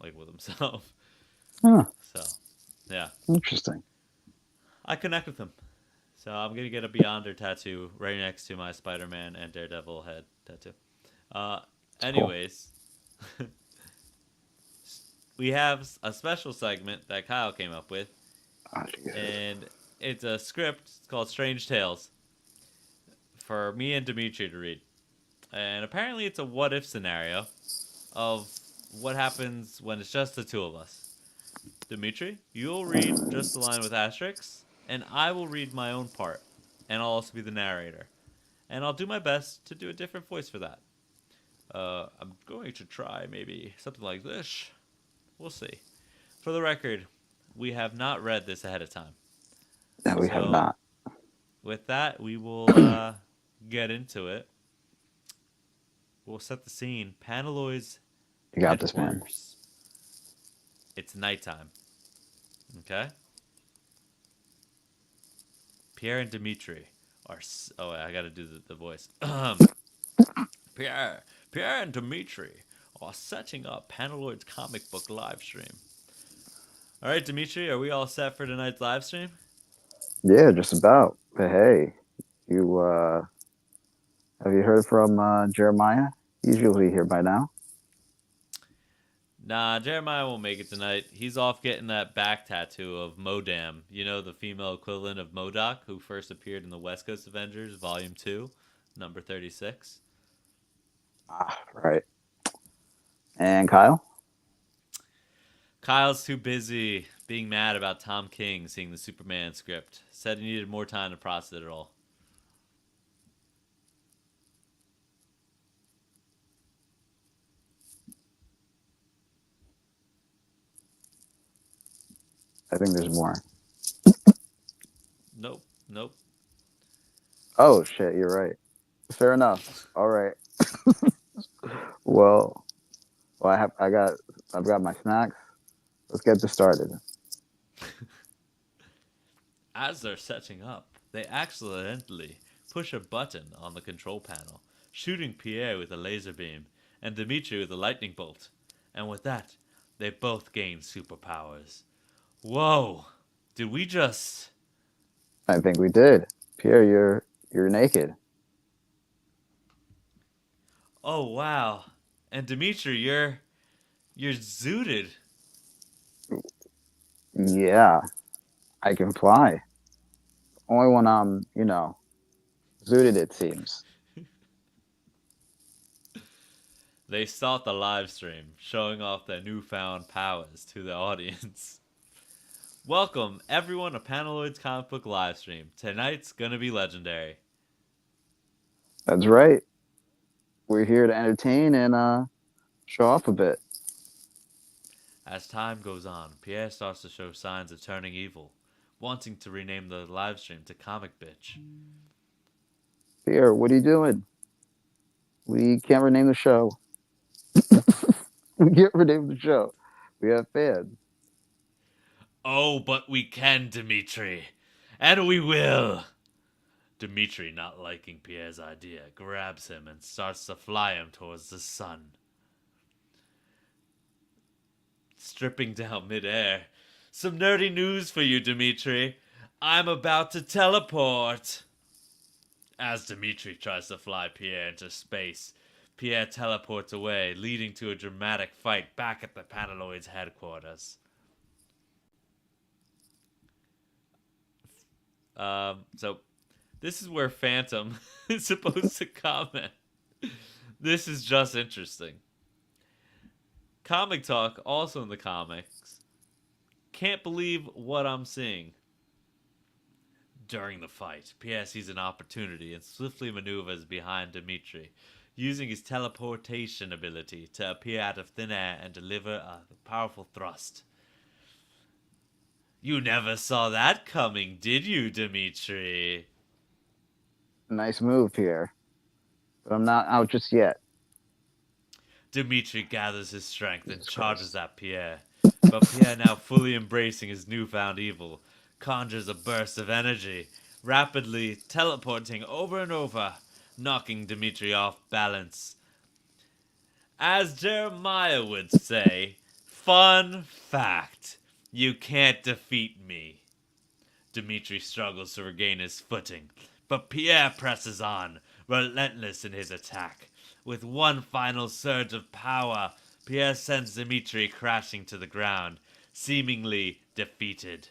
Speaker 1: like with himself.
Speaker 2: Huh.
Speaker 1: So yeah,
Speaker 2: Interesting.
Speaker 1: I connect with him. So I'm gonna get a Beyonder tattoo right next to my Spider-Man and Daredevil head tattoo. Uh, anyways, we have a special segment that Kyle came up with,
Speaker 2: Oh, Jesus.
Speaker 1: and it's a script. It's called Strange Tales for me and Dimitri to read. And apparently, it's a what if scenario of what happens when it's just the two of us. Dimitri, you'll read just the line with asterisks, and I will read my own part, and I'll also be the narrator. And I'll do my best to do a different voice for that. I'm going to try maybe something like this. We'll see. For the record, we have not read this ahead of time.
Speaker 2: No, we have
Speaker 1: So,
Speaker 2: not.
Speaker 1: with that, we will get into it. We'll set the scene. Paneloid's
Speaker 2: You got this, man.
Speaker 1: headquarters. It's nighttime. Okay? Pierre and Dimitri are... Oh, I gotta do the voice. Pierre and Dimitri are setting up Paneloid's comic book live stream. All right, Dimitri, are we all set for tonight's live stream?
Speaker 2: Yeah, just about. But hey, you have you heard from Jeremiah? He's usually here by now.
Speaker 1: Nah, Jeremiah won't make it tonight. He's off getting that back tattoo of Modam. You know, the female equivalent of MODOK, who first appeared in the West Coast Avengers, Volume 2, number 36.
Speaker 2: Ah, right. And Kyle?
Speaker 1: Kyle's too busy being mad about Tom King seeing the Superman script. Said he needed more time to process it all.
Speaker 2: I think there's more.
Speaker 1: Nope.
Speaker 2: Oh shit, you're right. Fair enough. All right. Well, I've got my snacks. Let's get this started.
Speaker 1: As they're setting up, they accidentally push a button on the control panel, shooting Pierre with a laser beam and Dimitri with a lightning bolt. And with that, they both gain superpowers. Whoa! Did we just.
Speaker 2: I think we did. Pierre, you're naked.
Speaker 1: Oh wow! And Dimitri, you're zooted.
Speaker 2: Yeah, I can fly. Only when I'm, zooted, it seems.
Speaker 1: They start the live stream, showing off their newfound powers to the audience. Welcome, everyone, to Panaloid's comic book live stream. Tonight's gonna be legendary.
Speaker 2: That's right. We're here to entertain and show off a bit.
Speaker 1: As time goes on, Pierre starts to show signs of turning evil, wanting to rename the live stream to Comic Bitch.
Speaker 2: Pierre, what are you doing? We can't rename the show. We can't rename the show. We have fans.
Speaker 1: Oh, but we can, Dimitri. And we will. Dimitri, not liking Pierre's idea, grabs him and starts to fly him towards the sun. Stripping down midair. Some nerdy news for you, Dimitri. I'm about to teleport. As Dimitri tries to fly Pierre into space, Pierre teleports away, leading to a dramatic fight back at the Panaloid's headquarters. So this is where Phantom is supposed to comment. This is just interesting. Comic Talk, also in the comics. Can't believe what I'm seeing. During the fight, Pierre sees an opportunity and swiftly maneuvers behind Dimitri, using his teleportation ability to appear out of thin air and deliver a powerful thrust. You never saw that coming, did you, Dimitri?
Speaker 2: Nice move, Pierre. But I'm not out just yet.
Speaker 1: Dimitri gathers his strength and charges at Pierre. But Pierre, now fully embracing his newfound evil, conjures a burst of energy, rapidly teleporting over and over, knocking Dimitri off balance. As Jeremiah would say, fun fact, you can't defeat me. Dimitri struggles to regain his footing, but Pierre presses on, relentless in his attack. With one final surge of power, Pierre sends Dimitri crashing to the ground, seemingly defeated.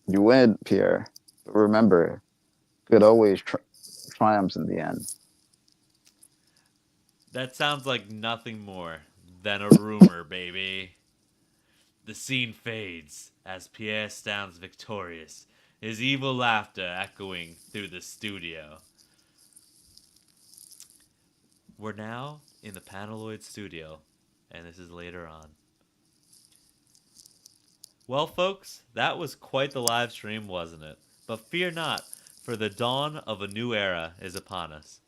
Speaker 2: You win, Pierre. But remember, good always triumphs in the end.
Speaker 1: That sounds like nothing more than a rumor, baby. The scene fades as Pierre stands victorious, his evil laughter echoing through the studio. We're now in the Panaloid studio, and this is later on. Well, folks, that was quite the live stream, wasn't it? But fear not, for the dawn of a new era is upon us.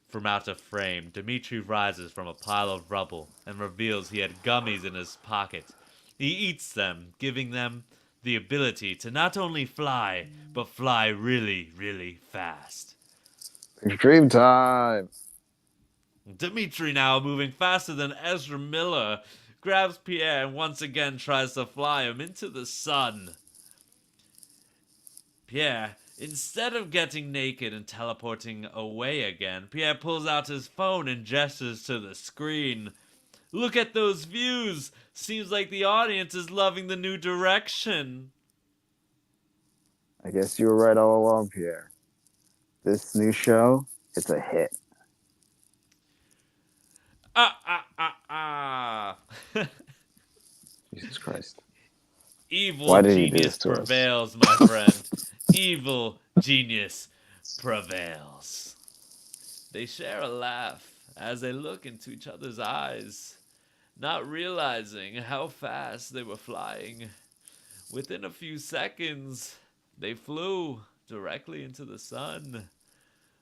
Speaker 1: From out of frame, Dimitri rises from a pile of rubble and reveals he had gummies in his pocket. He eats them, giving them the ability to not only fly, but fly really, really fast.
Speaker 2: Extreme time.
Speaker 1: Dimitri, now moving faster than Ezra Miller, grabs Pierre and once again tries to fly him into the sun. Pierre, instead of getting naked and teleporting away again, Pierre pulls out his phone and gestures to the screen. Look at those views! Seems like the audience is loving the new direction.
Speaker 2: I guess you were right all along, Pierre. This new show, it's a hit. Jesus Christ.
Speaker 1: Evil genius prevails, my friend. Evil genius prevails. They share a laugh as they look into each other's eyes, not realizing how fast they were flying. Within a few seconds, they flew directly into the sun,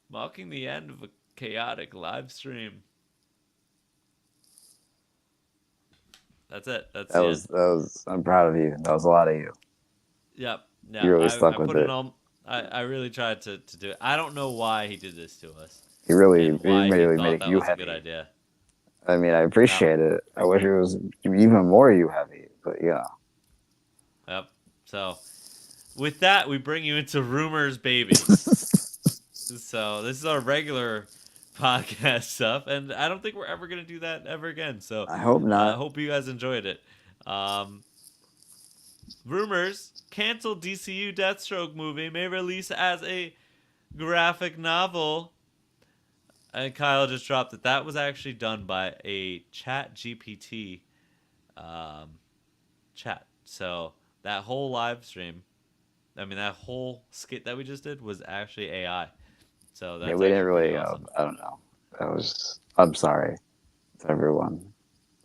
Speaker 1: marking the end of a chaotic live stream. That's it. That's
Speaker 2: That
Speaker 1: the
Speaker 2: was
Speaker 1: end.
Speaker 2: that was. I'm proud of you. That was a lot of you.
Speaker 1: Yep.
Speaker 2: You
Speaker 1: Yeah.
Speaker 2: really
Speaker 1: I
Speaker 2: stuck with
Speaker 1: put in
Speaker 2: it.
Speaker 1: all. I really tried to do it. I don't know why he did this to us
Speaker 2: He
Speaker 1: and why he
Speaker 2: really made
Speaker 1: thought
Speaker 2: it
Speaker 1: that
Speaker 2: you
Speaker 1: was a good
Speaker 2: heavy.
Speaker 1: idea.
Speaker 2: I mean, I
Speaker 1: Yeah.
Speaker 2: appreciate it. I wish it was even more you heavy, but yeah.
Speaker 1: Yep. So with that, we bring you into rumors, baby. So this is our regular podcast stuff, and I don't think we're ever gonna do that ever again. So
Speaker 2: I hope
Speaker 1: I
Speaker 2: not.
Speaker 1: hope you guys enjoyed it. Um, rumors: canceled DCU Deathstroke movie may release as a graphic novel. And Kyle just dropped that that was actually done by a Chat GPT um, chat. So that whole live stream, I mean that whole skit that we just did was actually AI. So
Speaker 2: Yeah,
Speaker 1: that's
Speaker 2: we didn't
Speaker 1: actually pretty
Speaker 2: really.
Speaker 1: awesome.
Speaker 2: I don't know. That was. I'm sorry to everyone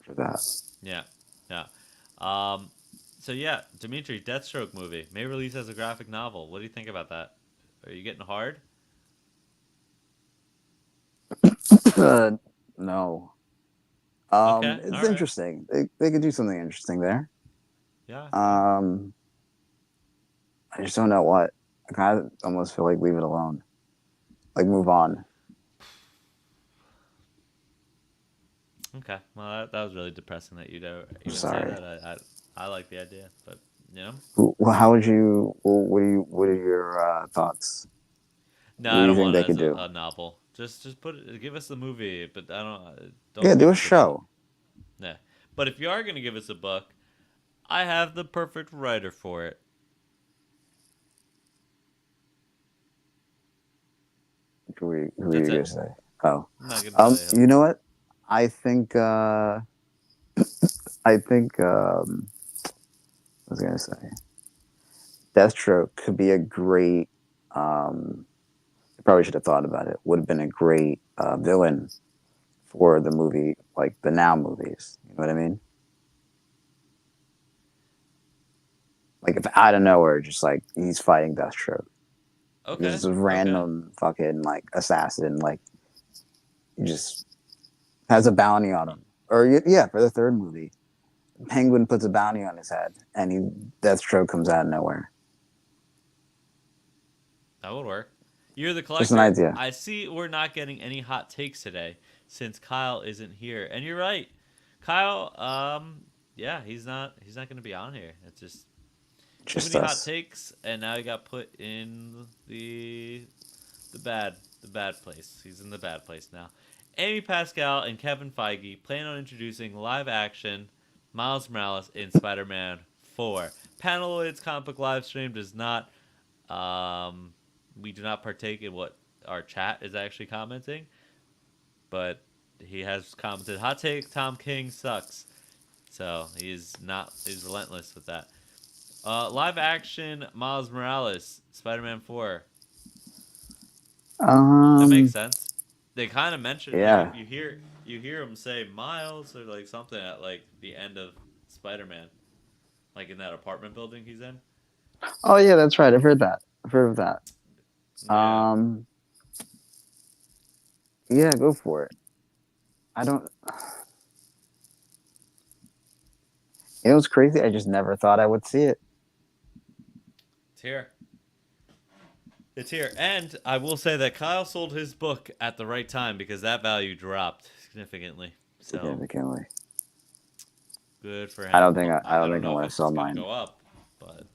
Speaker 2: for that.
Speaker 1: Yeah, yeah. Um, so yeah, Dimitri, Deathstroke movie may release as a graphic novel. What do you think about that? Are you getting hard?
Speaker 2: No.
Speaker 1: Okay,
Speaker 2: It's
Speaker 1: all right.
Speaker 2: interesting. They could do something interesting there.
Speaker 1: Yeah, yeah.
Speaker 2: Um, I just don't know what. I kind of almost feel like leave it alone. Like move on.
Speaker 1: Okay. Well, that was really depressing that you'd ever
Speaker 2: I'm
Speaker 1: even say
Speaker 2: sorry.
Speaker 1: that. I like the idea, but you know,
Speaker 2: Well, how would you? Well, what are your thoughts?
Speaker 1: no,
Speaker 2: What do
Speaker 1: I
Speaker 2: you
Speaker 1: don't
Speaker 2: think
Speaker 1: want
Speaker 2: they
Speaker 1: it as
Speaker 2: could do?
Speaker 1: a novel. Just put it. Give us the movie, but I
Speaker 2: Yeah,
Speaker 1: don't
Speaker 2: do
Speaker 1: give
Speaker 2: a
Speaker 1: us a book.
Speaker 2: show.
Speaker 1: Yeah. But if you are gonna give us a book, I have the perfect writer for it.
Speaker 2: Who are
Speaker 1: That's
Speaker 2: you
Speaker 1: it.
Speaker 2: gonna say? Oh,
Speaker 1: I'm not gonna tell you who.
Speaker 2: you know what? I think. I think. What was I gonna say? Deathstroke could be a great. I probably should have thought about it. Would have been a great villain for the movie, like the Now movies. You know what I mean? Like if out of nowhere, just like he's fighting Deathstroke,
Speaker 1: Okay.
Speaker 2: just a
Speaker 1: Okay.
Speaker 2: random fucking like assassin, like he just has a bounty on him. Or yeah, for the third movie, Penguin puts a bounty on his head, and Deathstroke comes out of nowhere.
Speaker 1: That would work. You're the
Speaker 2: Just an
Speaker 1: collector.
Speaker 2: idea.
Speaker 1: I see we're not getting any hot takes today since Kyle isn't here. And you're right. Kyle, yeah, he's not gonna be on here. It's just too
Speaker 2: Just
Speaker 1: many hot
Speaker 2: us.
Speaker 1: takes and now he got put in the bad place. He's in the bad place now. Amy Pascal and Kevin Feige plan on introducing live action Miles Morales in Spider-Man 4. Panelloid's comic book live stream does not um, we do not partake in what our chat is actually commenting, but he has commented, "Hot take: Tom King sucks." So he's relentless with that. Live action Miles Morales, Spider-Man 4. That makes
Speaker 2: Um,
Speaker 1: sense. They kind of mention
Speaker 2: yeah.
Speaker 1: you hear him say Miles or like something at like the end of Spider-Man, like in that apartment building he's in.
Speaker 2: Oh yeah, that's right. I've heard that. I've heard of that.
Speaker 1: Yeah.
Speaker 2: Um, yeah, go for it. I don't. You know what's crazy? I just never thought I would see it.
Speaker 1: It's here. It's here. And I will say that Kyle sold his book at the right time because that value dropped significantly. So
Speaker 2: Significantly.
Speaker 1: good for
Speaker 2: I
Speaker 1: him.
Speaker 2: don't think
Speaker 1: Well,
Speaker 2: I
Speaker 1: I
Speaker 2: don't
Speaker 1: don't
Speaker 2: think I'm
Speaker 1: know if
Speaker 2: gonna
Speaker 1: it's
Speaker 2: sell
Speaker 1: going to
Speaker 2: mine.
Speaker 1: go up, but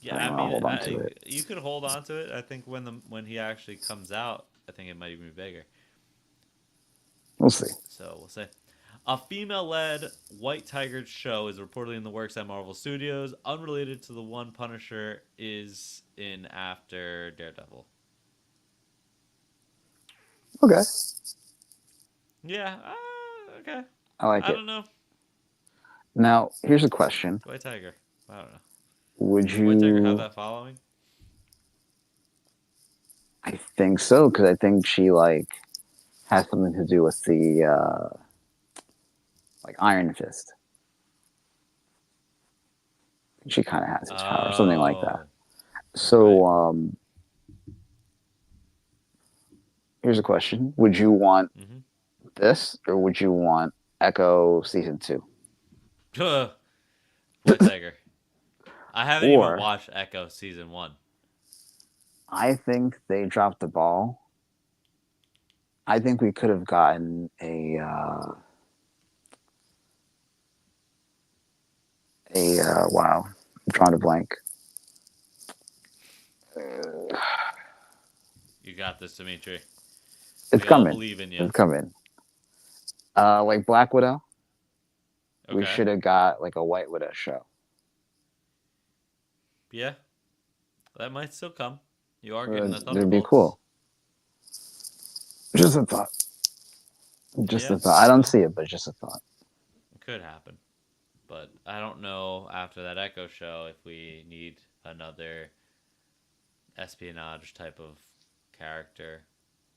Speaker 2: I
Speaker 1: yeah,
Speaker 2: think
Speaker 1: I
Speaker 2: I'm gonna
Speaker 1: mean,
Speaker 2: hold on to it.
Speaker 1: you could hold on to it. I think when he actually comes out, I think it might even be bigger.
Speaker 2: We'll see.
Speaker 1: So we'll see. A female-led White Tiger show is reportedly in the works at Marvel Studios, unrelated to the one Punisher is in after Daredevil.
Speaker 2: Okay,
Speaker 1: Yeah, okay.
Speaker 2: I like
Speaker 1: I
Speaker 2: it.
Speaker 1: don't know.
Speaker 2: Now, here's a question:
Speaker 1: White Tiger. I don't know.
Speaker 2: Would
Speaker 1: Does White Tiger have
Speaker 2: you?
Speaker 1: that following?
Speaker 2: I think so because I think she like has something to do with the like Iron Fist. She kind of has his power, something like that.
Speaker 1: Oh, right.
Speaker 2: So Here's a question: would you want
Speaker 1: Mm-hmm.
Speaker 2: this, or would you want Echo season 2?
Speaker 1: Whittaker. I haven't even
Speaker 2: Or
Speaker 1: watched Echo season 1.
Speaker 2: I think they dropped the ball. I think we could have gotten wow, I'm drawing a blank.
Speaker 1: You got this, Dimitri.
Speaker 2: It's
Speaker 1: We all
Speaker 2: coming.
Speaker 1: believe in you.
Speaker 2: It's coming. Like Black Widow, we
Speaker 1: Okay.
Speaker 2: should have got like a White Widow show.
Speaker 1: Yeah, that might still come. You are getting the
Speaker 2: It'd be
Speaker 1: Thunderbolts.
Speaker 2: cool. Just a thought. Just
Speaker 1: Yeah,
Speaker 2: a thought. I don't see it, but just a thought.
Speaker 1: it could happen. But I don't know after that Echo show if we need another espionage type of character.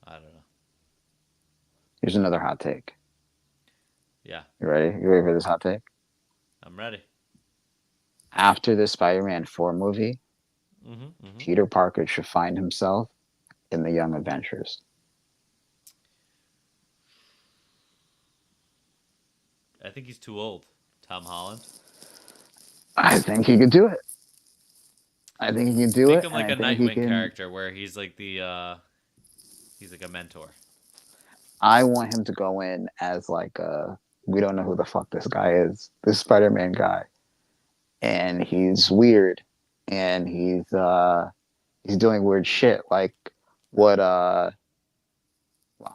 Speaker 1: I don't know.
Speaker 2: Here's another hot take.
Speaker 1: Yeah,
Speaker 2: You ready? You ready for this hot take?
Speaker 1: I'm ready.
Speaker 2: After the Spider-Man 4 movie,
Speaker 1: Mm-hmm, mm-hmm.
Speaker 2: Peter Parker should find himself in the Young Avengers.
Speaker 1: I think he's too old. Tom Holland.
Speaker 2: I think he could do it. I think he can do
Speaker 1: Make
Speaker 2: it,
Speaker 1: him
Speaker 2: and
Speaker 1: like
Speaker 2: I
Speaker 1: a
Speaker 2: think he
Speaker 1: Nightwing
Speaker 2: can.
Speaker 1: character where he's like he's like a mentor.
Speaker 2: I want him to go in as like a. We don't know who the fuck this guy is. This Spider-Man guy, and he's weird, and he's doing weird shit like what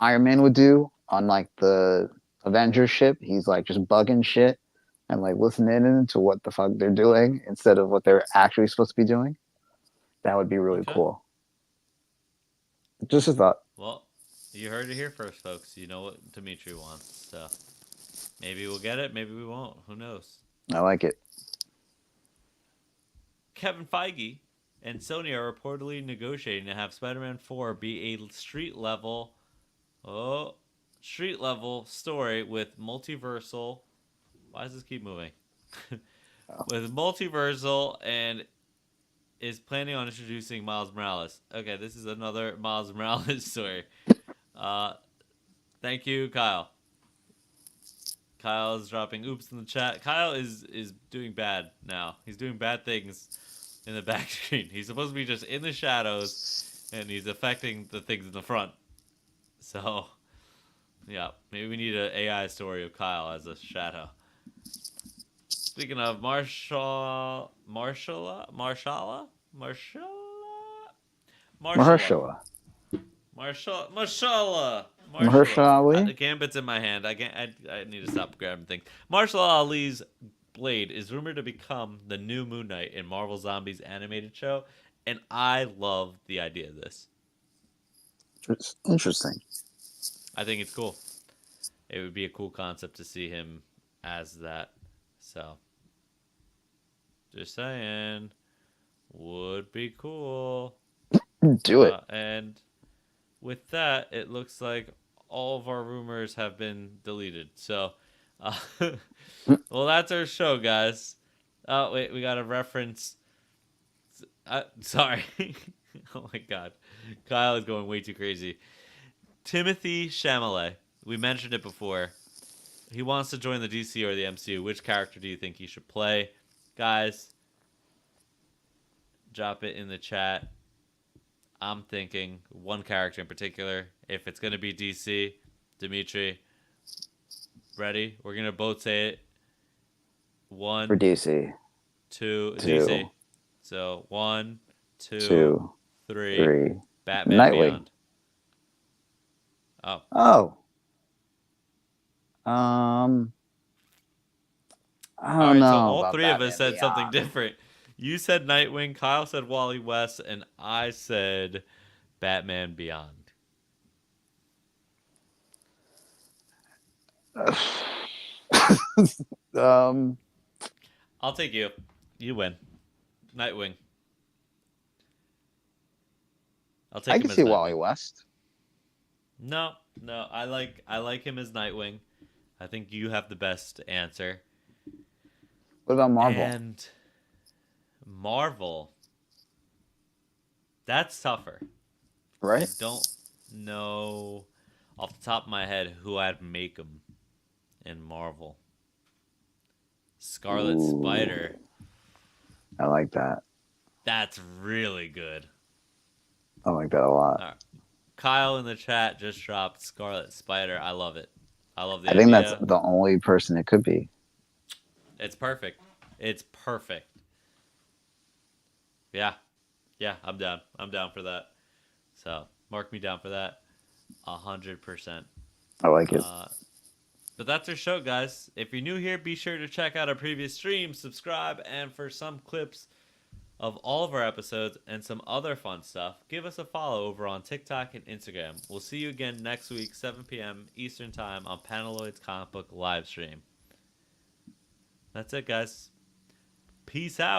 Speaker 2: Iron Man would do on like the Avengers ship. He's like just bugging shit and like listening to what the fuck they're doing instead of what they're actually supposed to be doing. That would be really
Speaker 1: Okay.
Speaker 2: cool. Just a thought.
Speaker 1: Well, you heard it here first, folks. You know what Dimitri wants. So maybe we'll get it. Maybe we won't. Who knows?
Speaker 2: I like it.
Speaker 1: Kevin Feige and Sony are reportedly negotiating to have Spider-Man 4 be a street level story with multiversal. Why does this keep moving? With multiversal and is planning on introducing Miles Morales. Okay, this is another Miles Morales story. Uh, thank you, Kyle. Kyle is dropping oops in the chat. Kyle is doing bad now. He's doing bad things in the back screen. He's supposed to be just in the shadows, and he's affecting the things in the front. So, yeah, maybe we need an AI story of Kyle as a shadow. Speaking of Marshala,
Speaker 2: Mahershala. Mahershala Ali.
Speaker 1: Gambit's in my hand. I need to stop grabbing things. Marshall Ali's Blade is rumored to become the new Moon Knight in Marvel Zombies animated show, and I love the idea of this.
Speaker 2: It's interesting.
Speaker 1: I think it's cool. It would be a cool concept to see him as that. So, just saying, would be cool.
Speaker 2: Do it.
Speaker 1: And with that, it looks like all of our rumors have been deleted. So, well, that's our show, guys. Oh, wait, we got a reference. Sorry. Oh my God. Kyle is going way too crazy. Timothy Chalamet. We mentioned it before. He wants to join the DC or the MCU. Which character do you think he should play? Guys, drop it in the chat. I'm thinking one character in particular. If it's going to be DC, Dimitri, ready? We're going to both say it.
Speaker 2: For
Speaker 1: 1,
Speaker 2: DC.
Speaker 1: 2,
Speaker 2: 2.
Speaker 1: DC. So 1, 2,
Speaker 2: 2,
Speaker 1: 3.
Speaker 2: 3.
Speaker 1: Batman
Speaker 2: Nightwing.
Speaker 1: Beyond. Oh.
Speaker 2: Oh. I
Speaker 1: All
Speaker 2: don't
Speaker 1: right, so
Speaker 2: know
Speaker 1: all
Speaker 2: about
Speaker 1: three of us
Speaker 2: Batman
Speaker 1: said something
Speaker 2: Beyond.
Speaker 1: different. You said Nightwing, Kyle said Wally West, and I said Batman Beyond. I'll take you. You win. Nightwing. I'll take
Speaker 2: I
Speaker 1: him
Speaker 2: can
Speaker 1: as
Speaker 2: see
Speaker 1: Nightwing.
Speaker 2: Wally West.
Speaker 1: No, I like him as Nightwing. I think you have the best answer.
Speaker 2: What about Marvel?
Speaker 1: And Marvel. That's tougher.
Speaker 2: Right?
Speaker 1: I don't know off the top of my head who I'd make him in Marvel. Scarlet
Speaker 2: Ooh,
Speaker 1: Spider.
Speaker 2: I like that.
Speaker 1: That's really good.
Speaker 2: I like that a lot.
Speaker 1: All right. Kyle in the chat just dropped Scarlet Spider. I love it. I love the
Speaker 2: I think that's
Speaker 1: idea.
Speaker 2: the only person it could be.
Speaker 1: It's perfect. It's perfect. Yeah. Yeah, I'm down. I'm down for that. So mark me down for that. 100%.
Speaker 2: I like it.
Speaker 1: But that's our show, guys. If you're new here, be sure to check out our previous streams, subscribe, and for some clips of all of our episodes and some other fun stuff, give us a follow over on TikTok and Instagram. We'll see you again next week, 7 p.m. Eastern Time on Panaloid's Comic Book live stream. That's it, guys. Peace out.